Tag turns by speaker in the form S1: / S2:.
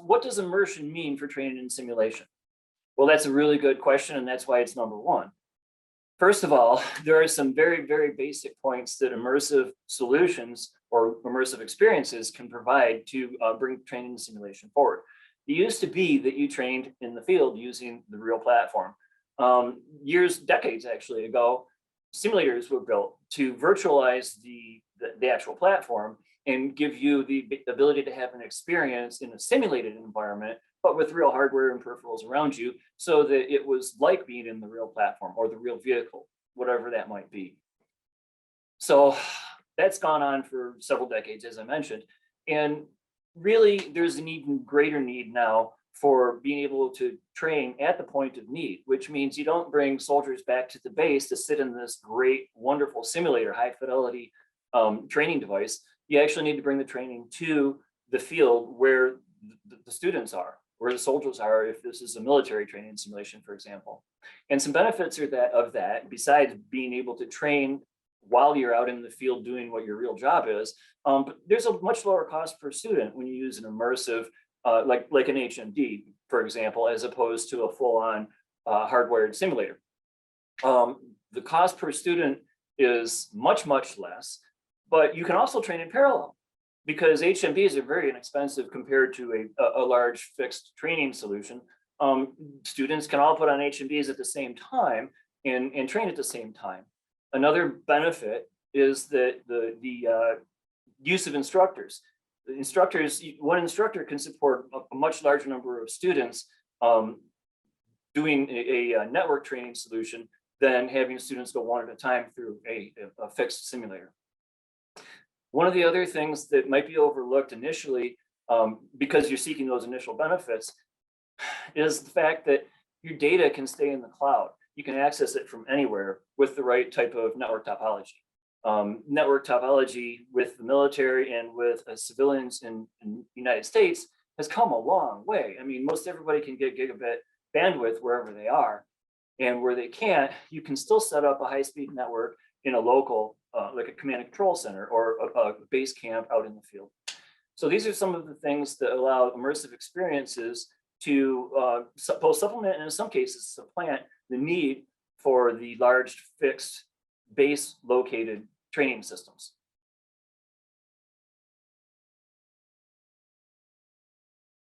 S1: what does immersion mean for training and simulation? Well, that's a really good question, and that's why it's number one. First of all, there are some very, very basic points that immersive solutions or immersive experiences can provide to bring training and simulation forward. It used to be that you trained in the field using the real platform. Decades actually ago, simulators were built to virtualize the actual platform and give you the ability to have an experience in a simulated environment, but with real hardware and peripherals around you, so that it was like being in the real platform or the real vehicle, whatever that might be. So that's gone on for several decades, as I mentioned. And really, there's an even greater need now for being able to train at the point of need, which means you don't bring soldiers back to the base to sit in this great, wonderful simulator, high fidelity training device. You actually need to bring the training to the field where the students are, where the soldiers are, if this is a military training simulation, for example. And some benefits are of that, besides being able to train while you're out in the field doing what your real job is, but there's a much lower cost per student when you use an immersive, like an HMD, for example, as opposed to a full-on hardwired simulator. The cost per student is much, much less, but you can also train in parallel, because HMDs are very inexpensive compared to a large fixed training solution. Students can all put on HMDs at the same time and train at the same time. Another benefit is that the use of instructors. One instructor can support a much larger number of students doing a network training solution than having students go one at a time through a fixed simulator. One of the other things that might be overlooked initially, because you're seeking those initial benefits, is the fact that your data can stay in the cloud. You can access it from anywhere with the right type of network topology. Network topology with the military and with civilians in the United States has come a long way. I mean, most everybody can get gigabit bandwidth wherever they are. And where they can't, you can still set up a high-speed network in a local, like a command and control center or a base camp out in the field. So these are some of the things that allow immersive experiences to both supplement and in some cases supplant the need for the large fixed base located training systems.